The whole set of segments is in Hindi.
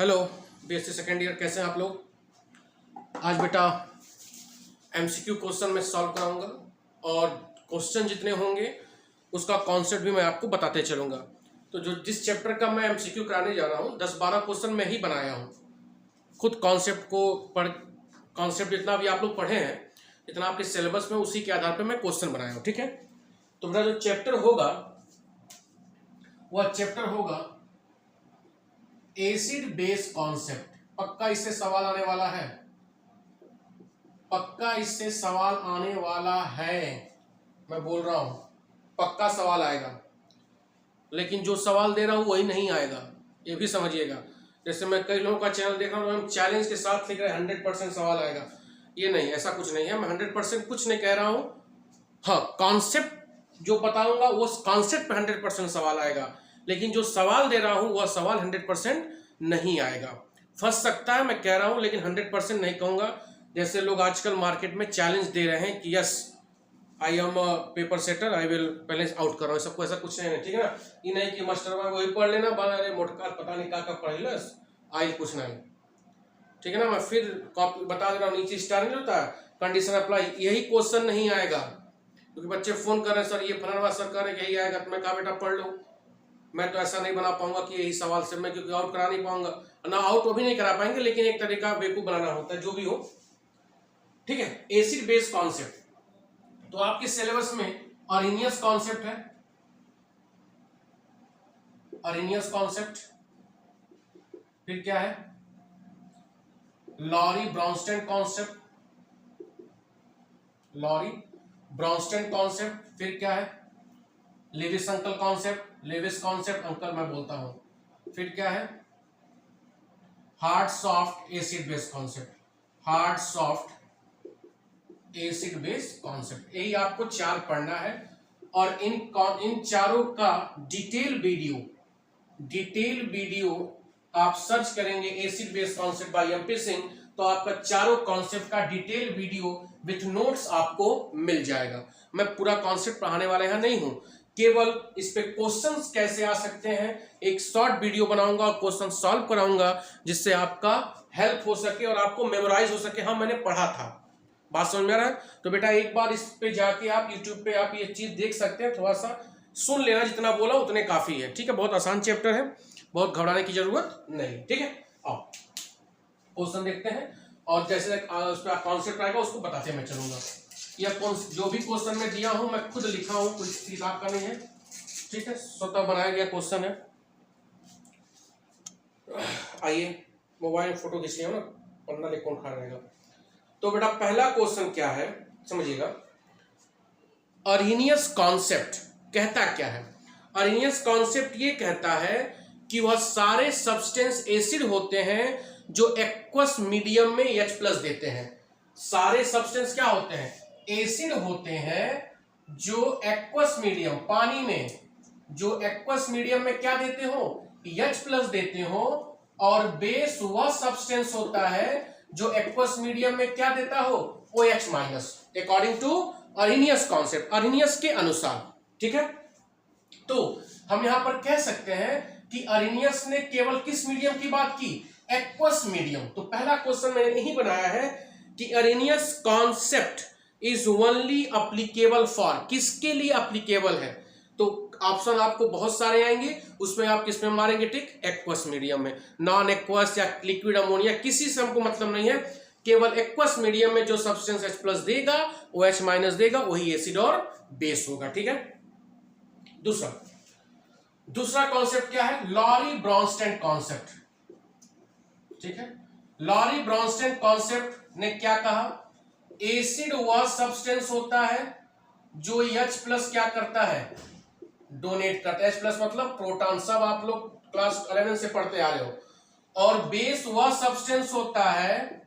हेलो बीएससी सेकेंड ईयर, कैसे हैं आप लोग। आज बेटा एमसीक्यू क्वेश्चन मैं सॉल्व कराऊंगा और क्वेश्चन जितने होंगे उसका कॉन्सेप्ट भी मैं आपको बताते चलूंगा। तो जिस चैप्टर का मैं एमसीक्यू कराने जा रहा हूँ 10-12 क्वेश्चन मैं ही बनाया हूँ खुद। कॉन्सेप्ट जितना भी आप लोग पढ़े हैं, जितना आपके सिलेबस में, उसी के आधार पर मैं क्वेश्चन बनाया हूँ। ठीक है, तो मेरा जो चैप्टर होगा वह चैप्टर होगा एसिड बेस कॉन्सेप्ट। पक्का इससे सवाल आने वाला है, पक्का इससे सवाल आने वाला है, मैं बोल रहा हूं पक्का सवाल आएगा। लेकिन जो सवाल दे रहा हूं वही नहीं आएगा, ये भी समझिएगा। जैसे मैं कई लोगों का चैनल देख रहा हूं, हम चैलेंज के साथ लिख रहे हैं 100% सवाल आएगा, ये नहीं, ऐसा कुछ नहीं है। मैं 100% कुछ नहीं कह रहा हूं। हाँ, कॉन्सेप्ट जो बताऊंगा वो कॉन्सेप्ट पे 100% सवाल आएगा, लेकिन जो सवाल दे रहा हूं वह सवाल 100% नहीं आएगा। फंस सकता है मैं कह रहा हूं, लेकिन 100% नहीं कहूंगा। जैसे लोग आजकल मार्केट में चैलेंज दे रहे हैं कि yes I am a paper setter, I will पहले आउट कर रहा हूँ, सबको ऐसा कुछ नहीं है। ठीक है ना, ये नहीं कि मास्टर वही पढ़ लेना, अरे मोटका पता नहीं का पढ़ लस आई कुछ नहीं। ठीक है ना, मैं फिर कॉपी बता दे रहा हूँ, नीचे स्टार नहीं होता है, कंडीशन अप्लाई, यही क्वेश्चन नहीं आएगा। क्योंकि बच्चे फोन कर रहे हैं सर ये फलाना सर कह रहे यही आएगा, तो मैं कहा बेटा पढ़ लो। मैं तो ऐसा नहीं बना पाऊंगा कि यही सवाल से मैं, क्योंकि आउट करा नहीं पाऊंगा ना, आउट वो भी नहीं करा पाएंगे, लेकिन एक तरीका बेवकूफ बनाना होता है, जो भी हो। ठीक है, एसिड बेस कॉन्सेप्ट, तो आपके सिलेबस में अरेनियस कॉन्सेप्ट है, अरेनियस कॉन्सेप्ट, फिर क्या है Lowry Bronsted concept, Lowry Bronsted concept, फिर क्या है Lewis uncle concept, Lewis concept uncle मैं बोलता हूं, फिर क्या है hard soft acid base concept, hard soft acid base concept. यही आपको 4 पढ़ना है और इन चारों का डिटेल वीडियो आप सर्च करेंगे acid base concept by MP Singh, तो आपका चारों कॉन्सेप्ट का डिटेल वीडियो विथ नोट्स आपको मिल जाएगा। मैं पूरा कॉन्सेप्ट पढ़ाने वाला यहां नहीं हूं, केवल इस पे क्वेश्चंस कैसे आ सकते हैं एक शॉर्ट वीडियो बनाऊंगा और क्वेश्चन सॉल्व कराऊंगा, जिससे आपका हेल्प हो सके और आपको मेमोराइज हो सके। हाँ, मैंने पढ़ा था, बात समझ में आ रहा है। तो बेटा एक बार इस पे जाके आप यूट्यूब पे आप ये चीज देख सकते हैं, थोड़ा सा सुन लेना, जितना बोला उतने काफी है। ठीक है, बहुत आसान चैप्टर है, बहुत घबराने की जरूरत नहीं। ठीक है, आओ क्वेश्चन देखते हैं और जैसे उस पर कॉन्सेप्ट आएगा उसको बताते मैं चलूंगा। यह जो भी क्वेश्चन में दिया हूं मैं खुद लिखा हूं, कुछ किताब का नहीं है। ठीक है, स्वतः बनाया गया क्वेश्चन है। आइए मोबाइल फोटो खींच लिया ना, पन्ना लिख कौन खा रहेगा। तो बेटा पहला क्वेश्चन क्या है समझिएगा, अरेनियस कॉन्सेप्ट कहता क्या है। अरेनियस कॉन्सेप्ट ये कहता है कि वह सारे सब्सटेंस एसिड होते हैं जो एक्वस मीडियम में H+ देते हैं। सारे सब्सटेंस क्या होते हैं, एसिड होते हैं जो एक्वस मीडियम, पानी में जो एक्वस मीडियम में क्या देते हो, H+ देते हो, और बेस वह सब्सटेंस होता है जो एक्वस मीडियम में क्या देता हो, OH-, according to Arrhenius concept, Arrhenius के अनुसार। ठीक है, तो हम यहां पर कह सकते हैं कि अरेनियस ने केवल किस मीडियम की बात की, एक्वस मीडियम। तो पहला क्वेश्चन मैंने यही बनाया है कि Arrhenius concept is only applicable for, किसके लिए अप्लीकेबल है। तो ऑप्शन आपको बहुत सारे आएंगे, उसमें आप किस में मारेंगे टिक, एक्वस मीडियम में। नॉन एक्वस या लिक्विड अमोनिया किसी से हमको मतलब नहीं है, केवल एक्वस मीडियम में जो सब्सटेंस H+ देगा, OH- देगा, वही एसिड और बेस होगा। ठीक है, दूसरा कॉन्सेप्ट क्या है, लॉरी ब्रॉन्स्टेन कॉन्सेप्ट। ठीक है, लॉरी ब्रॉन्स्टेन कॉन्सेप्ट ने क्या कहा, एसिड वह सब्सटेंस होता है जो H+ क्या करता है, डोनेट करता है। H+ मतलब प्रोटॉन, सब आप लोग क्लास 11 से पढ़ते आ रहे हो। और बेस वह सब्सटेंस होता है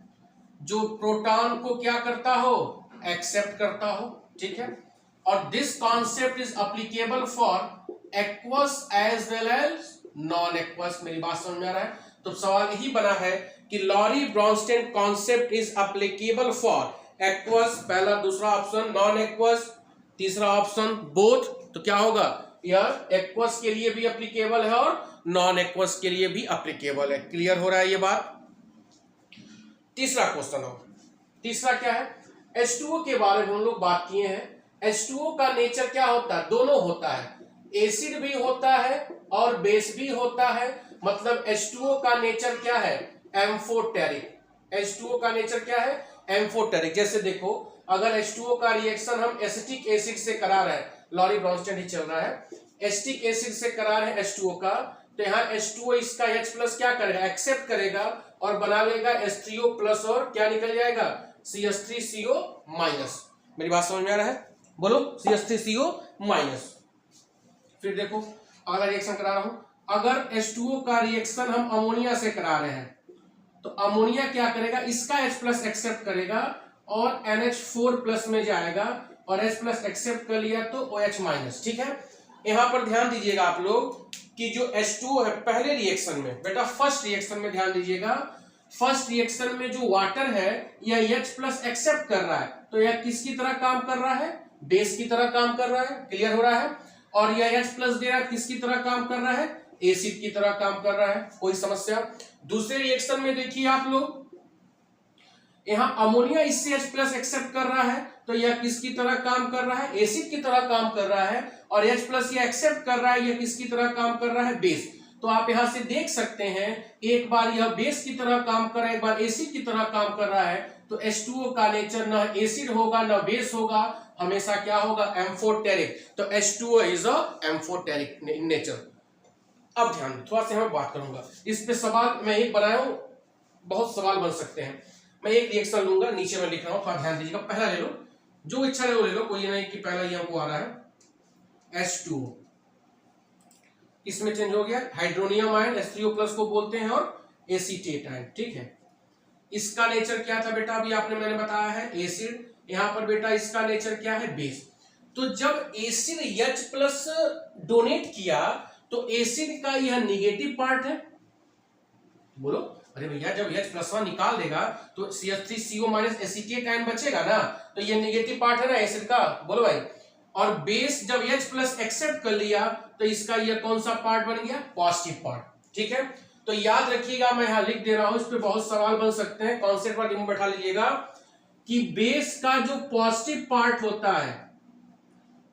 जो प्रोटॉन को क्या करता हो, एक्सेप्ट करता हो। ठीक है, और this concept is applicable for aqueous as well as non aqueous. मेरी बात समझ में आ रहा है। तो सवाल यही बना है कि Lowry Bronsted concept is applicable for aqueous, पहला, दूसरा ऑप्शन नॉन एक्वस, तीसरा ऑप्शन बोथ। तो क्या होगा, यह एक्वस के लिए भी अप्लीकेबल है और नॉन एक्वस के लिए भी अप्लीकेबल है। क्लियर हो रहा है ये बात। तीसरा क्वेश्चन हो, तीसरा क्या है, H2O के बारे में हम लोग बात किए हैं। H2O का नेचर क्या होता है, दोनों होता है, एसिड भी होता है और बेस भी होता है। मतलब H2O का नेचर क्या है, एम्फोटेरिक। H2O का नेचर क्या है, एम्फोटेरिक। जैसे देखो, अगर H2O का रिएक्शन हम एसिटिक एसिड से करा रहे हैं, लॉरी ब्रॉन्स्टन ही चल रहा है, एसिटिक एसिड से करा रहे हैं H2O का, तो यहाँ H2O इसका H प्लस क्या करेगा, एक्सेप्ट करेगा और बना लेगा H3O प्लस और क्या निकल जाएगा, CH3CO माइनस। मेरी बात समझ में आ रहा है, बोलो, CH3CO माइनस। फिर देखो अगला रिएक्शन करा रहा हूं, अगर H2O का रिएक्शन हम अमोनिया से करा रहे हैं तो अमोनिया क्या करेगा, इसका H प्लस एक्सेप्ट करेगा और NH4 प्लस में जाएगा और H प्लस एक्सेप्ट कर लिया तो OH माइनस। ठीक है, यहां पर ध्यान दीजिएगा आप लोग कि जो H2O है पहले रिएक्शन में, बेटा फर्स्ट रिएक्शन में ध्यान दीजिएगा, फर्स्ट रिएक्शन में जो वाटर है यह H प्लस एक्सेप्ट कर रहा है, तो यह किसकी तरह काम कर रहा है, बेस की तरह काम कर रहा है। क्लियर हो रहा है। और यह H प्लस दे रहा है, किसकी तरह काम कर रहा है, एसिड की तरह काम कर रहा है। कोई समस्या। दूसरे रिएक्शन में देखिए आप लोग, यहां अमोनिया इससे H प्लस एक्सेप्ट कर रहा है, तो यह किसकी तरह काम कर रहा है, एसिड की तरह काम कर रहा है। और H प्लस यह एक्सेप्ट कर रहा है, यह किसकी तरह काम कर रहा है, बेस। तो आप यहां से देख सकते हैं, एक बार यह बेस की तरह काम कर रहा है, एक बार एसिड की तरह काम कर रहा है। तो H2O का नेचर न एसिड होगा न बेस होगा, हमेशा क्या होगा, एम्फोटेरिक। तो H2O is a amphoteric in nature. अब ध्यान, थोड़ा सा मैं बात करूंगा इस पे, सवाल मैं एक बनाया हूं, बहुत सवाल बन सकते हैं। मैं एक रिएक्शन लूंगा, नीचे मैं लिख रहा हूं, थोड़ा ध्यान दीजिएगा। पहला ले लो, जो इच्छा है वो ले लो, कोई नहीं कि पहला ये हमको आ रहा है H2O, इसमें चेंज हो गया हाइड्रोनियम आयन, H3O प्लस को बोलते हैं, और एसीटेट आयन। ठीक है, इसका नेचर क्या था बेटा, अभी आपने मैंने बताया है एसिड। यहां पर बेटा इसका नेचर क्या है, बेस। तो जब एसिड H प्लस डोनेट किया तो एसिड का यह निगेटिव पार्ट है, बोलो, अरे भैया जब H प्लस वन निकाल देगा तो CH3CO माइनस एसीटेट आयन बचेगा ना, तो ये नेगेटिव पार्ट है ना एसिड का, बोलो भाई। और बेस जब H प्लस एक्सेप्ट कर लिया तो इसका ये कौन सा पार्ट बन गया, पॉजिटिव पार्ट। ठीक है, तो याद रखिएगा, मैं यहां लिख दे रहा हूं, इस पे बहुत सवाल बन सकते हैं, कॉन्सेप्ट पर दिमाग बैठा लीजिएगा कि बेस का जो पॉजिटिव पार्ट होता है,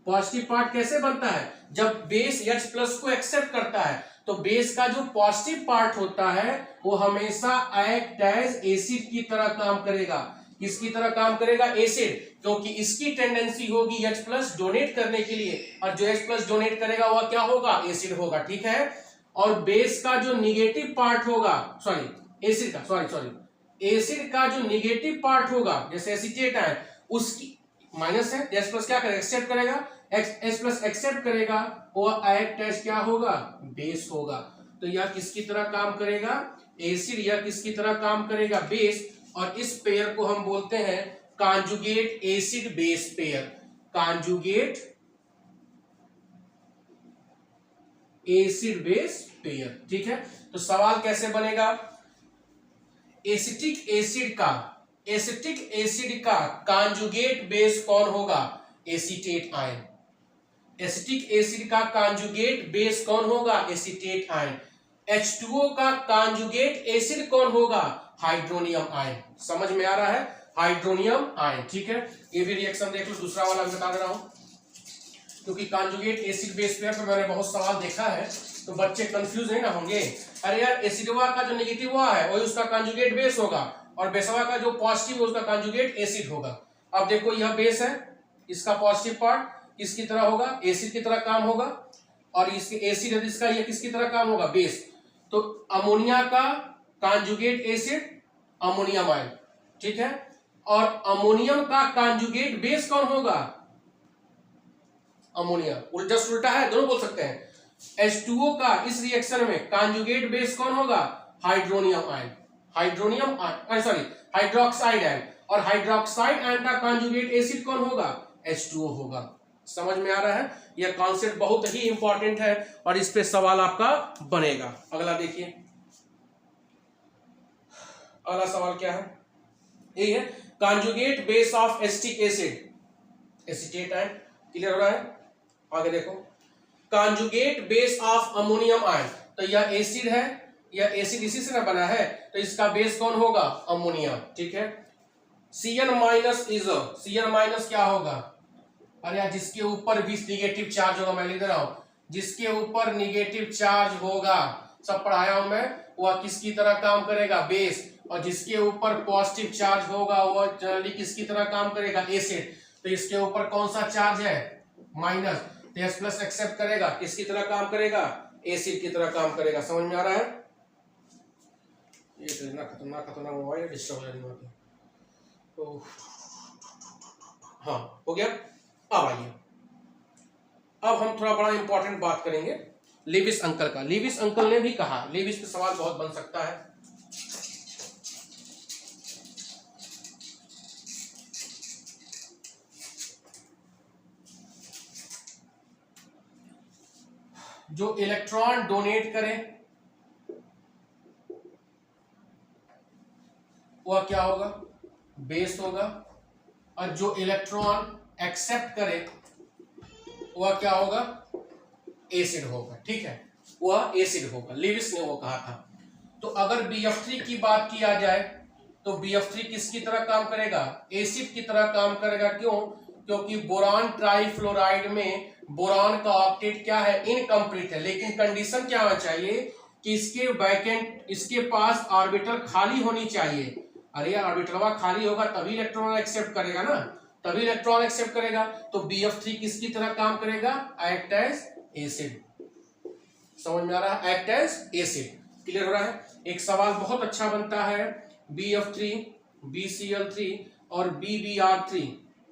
पॉजिटिव पार्ट कैसे बनता है, जब बेस H प्लस को एक्सेप्ट करता है, तो बेस का जो पॉजिटिव पार्ट होता है वो हमेशा एक्ट एज एसिड की तरह काम करेगा। किसकी तरह काम करेगा, एसिड, क्योंकि इसकी टेंडेंसी होगी H प्लस डोनेट करने के लिए, और जो H प्लस डोनेट करेगा वह क्या होगा, एसिड होगा। ठीक है, और बेस का जो निगेटिव पार्ट होगा, एसिड का जो निगेटिव पार्ट होगा, जैसे एसीटेट है, उसकी माइनस है, H प्लस क्या करेगा, एक्सेप्ट करेगा, H प्लस एक्सेप्ट करेगा, वो एक्ट एज क्या होगा, बेस होगा। तो यह किसकी तरह काम करेगा, एसिड, यह किसकी तरह काम करेगा, बेस। और इस पेयर को हम बोलते हैं conjugate acid base pair, conjugate acid base pair. ठीक है, तो सवाल कैसे बनेगा, एसिटिक एसिड का कॉन्जुगेट बेस कौन होगा, एसीटेट आयन। एसिटिक एसिड का कॉन्जुगेट बेस कौन होगा, एसीटेट आयन। H2O का कॉन्जुगेट एसिड कौन होगा, हाइड्रोनियम आयन। समझ में आ रहा है, हाइड्रोनियम आयन। ठीक है, ये भी रिएक्शन देख लो, दूसरा वाला बता दे रहा हूं, क्योंकि कॉन्जुगेट एसिड बेस पेयर पे मैंने बहुत सवाल देखा है, तो बच्चे कंफ्यूज नहीं ना होंगे, अरे यार एसिडवा का जो नेगेटिव हुआ है वही उसका कॉन्जुगेट बेस होगा, और बेसवा का जो पॉजिटिव है उसका कॉन्जुगेट एसिड होगा। अब देखो यह बेस है, इसका पॉजिटिव पार्ट किसकी तरह होगा, एसिड की तरह काम होगा, और इसके एसिड है, इसका यह किसकी तरह काम होगा, बेस। तो अमोनिया का कॉन्जुगेट एसिड अमोनियम आयन। ठीक है, और अमोनियम का कॉन्जुगेट बेस कौन होगा, अमोनिया। उल्टा है, दोनों बोल सकते हैं। H2O का इस रिएक्शन में कॉन्जुगेट बेस कौन होगा, हाइड्रोनियम आयन, हाइड्रोक्साइड आयन। और हाइड्रोक्साइड आयन का कॉन्जुगेट एसिड कौन होगा, H2O होगा। समझ में आ रहा है, यह कॉन्सेप्ट बहुत ही इंपॉर्टेंट है और इस पे सवाल आपका बनेगा। अगला देखिए, अगला सवाल क्या है, यही है, conjugate base of acetic acid, acetate ion. Clear हो रहा है, आगे देखो, conjugate base of ammonium ion. तो तो यह एसिड है, यह एसिड इसी से ना बना है, तो इसका बेस कौन होगा? अमोनिया। ठीक है, Cn minus is, Cn minus क्या होगा? अरे यार, जिसके ऊपर भी निगेटिव चार्ज होगा, मैं लिख दे रहा हूं, जिसके ऊपर निगेटिव चार्ज होगा, सब पढ़ाया हूं मैं, वह किसकी तरह काम करेगा? बेस। और जिसके ऊपर पॉजिटिव चार्ज होगा वह जनरली किसकी तरह काम करेगा? एसिड। तो इसके ऊपर कौन सा चार्ज है? माइनस। तो एस प्लस एक्सेप्ट करेगा, किसकी तरह काम करेगा? एसिड की तरह काम करेगा। समझ में आ रहा है? ये तो इतना खतरनाक खतरनाक मोबाइल डिस्टर्ब हो जाएगी बात। तो हाँ, हो गया। अब आइए, अब हम थोड़ा बड़ा इंपॉर्टेंट बात करेंगे लेविस अंकल का। लेविस अंकल ने भी कहा, लेविस पे सवाल बहुत बन सकता है। जो इलेक्ट्रॉन डोनेट करे वह क्या होगा? बेस होगा। और जो इलेक्ट्रॉन एक्सेप्ट करे वह क्या होगा? एसिड होगा। ठीक है, वह एसिड होगा। लेविस ने वो कहा था। तो अगर BF3 की बात किया जाए तो BF3 किसकी तरह काम करेगा? एसिड की तरह काम करेगा। क्यों? क्योंकि बोरान ट्राइफ्लोराइड में बोरान का ऑक्टेट क्या है? इनकम्प्लीट है। लेकिन कंडीशन क्या होना चाहिए कि इसके वैकेंट, इसके पास ऑर्बिटल खाली होनी चाहिए। अरे ऑर्बिटलवा खाली होगा तभी इलेक्ट्रॉन एक्सेप्ट करेगा ना, तभी इलेक्ट्रॉन एक्सेप्ट करेगा। तो BF3 किसकी तरह काम करेगा? Act as acid. समझ में आ रहा है? Act as acid. क्लियर हो रहा है? एक सवाल बहुत अच्छा बनता है, BF3, BCl3 और BBr3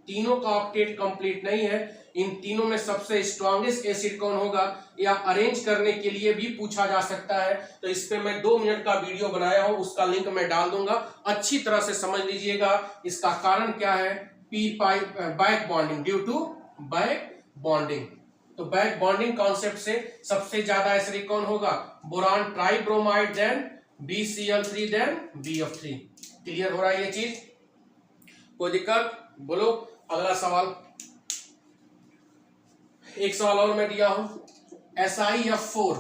तीनों का ऑक्टेट कंप्लीट नहीं है। इन तीनों में सबसे स्ट्रॉन्गेस्ट एसिड कौन होगा, या अरेंज करने के लिए भी पूछा जा सकता है। तो इस पे मैं 2 मिनट का वीडियो बनाया हूं, उसका लिंक मैं डाल दूंगा, अच्छी तरह से समझ लीजिएगा। इसका कारण क्या है? Back bonding, due to back bonding. तो बैक बॉन्डिंग कॉन्सेप्ट से सबसे ज्यादा एसिड कौन होगा? Boron tribromide, then BCl3, then BF3। Clear हो रहा है ये चीज? कोई दिक्कत? बोलो। अगला सवाल, एक सवाल और मैं दिया हूं, SiF4।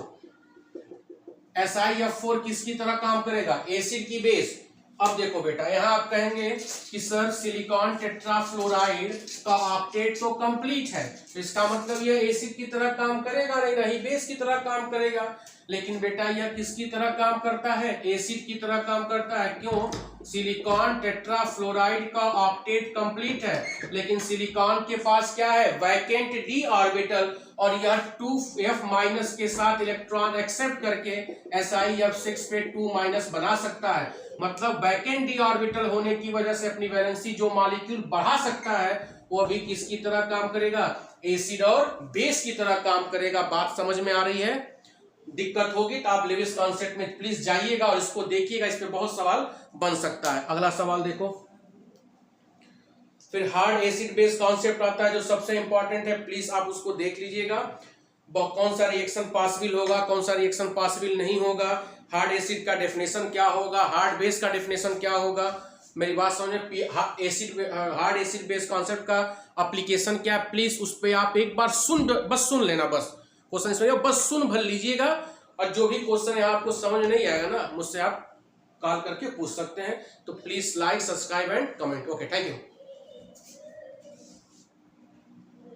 SiF4 किसकी तरह काम करेगा? एसिड की बेस। अब देखो बेटा, यहां आप कहेंगे कि सर सिलिकॉन टेट्राफ्लोराइड का ऑक्टेट तो कंप्लीट है, तो इसका मतलब यह एसिड की तरह काम करेगा? नहीं, बेस की तरह काम करेगा। लेकिन बेटा यह किसकी तरह काम करता है? एसिड की तरह काम करता है। क्यों? सिलिकॉन टेट्राफ्लोराइड का ऑक्टेट कंप्लीट है, लेकिन सिलिकॉन के पास क्या है? वैकेंट d ऑर्बिटल, और यह 2f- के साथ इलेक्ट्रॉन एक्सेप्ट करके SiF6 पे 2- बना सकता है। मतलब वैकेंट d ऑर्बिटल होने की वजह से अपनी वैलेंसी जो मॉलिक्यूल बढ़ा सकता है वो भी किसकी तरह काम करेगा? एसिड और बेस की तरह काम करेगा। बात समझ में आ रही है? दिक्कत होगी तो आप लेविस कॉन्सेप्ट में प्लीज जाइएगा और इसको देखिएगा, इस पे बहुत सवाल बन सकता है। अगला सवाल देखो, फिर हार्ड एसिड बेस कॉन्सेप्ट आता है जो सबसे इंपॉर्टेंट है, प्लीज आप उसको देख लीजिएगा। कौन सा रिएक्शन पॉसिबल होगा, कौन सा रिएक्शन पॉसिबल नहीं होगा, हार्ड एसिड का डेफिनेशन क्या होगा, हार्ड बेस का डेफिनेशन क्या होगा। मेरी बात समझे? हार्ड एसिड बेस कॉन्सेप्ट का एप्लीकेशन क्या, प्लीज उस पर आप एक बार बस सुन लेना, बस क्वेश्चन इसमें बस सुन भर लीजिएगा। और जो भी क्वेश्चन है आपको समझ नहीं आएगा ना, मुझसे आप कॉल करके पूछ सकते हैं। तो please like, subscribe and comment. Okay, thank you.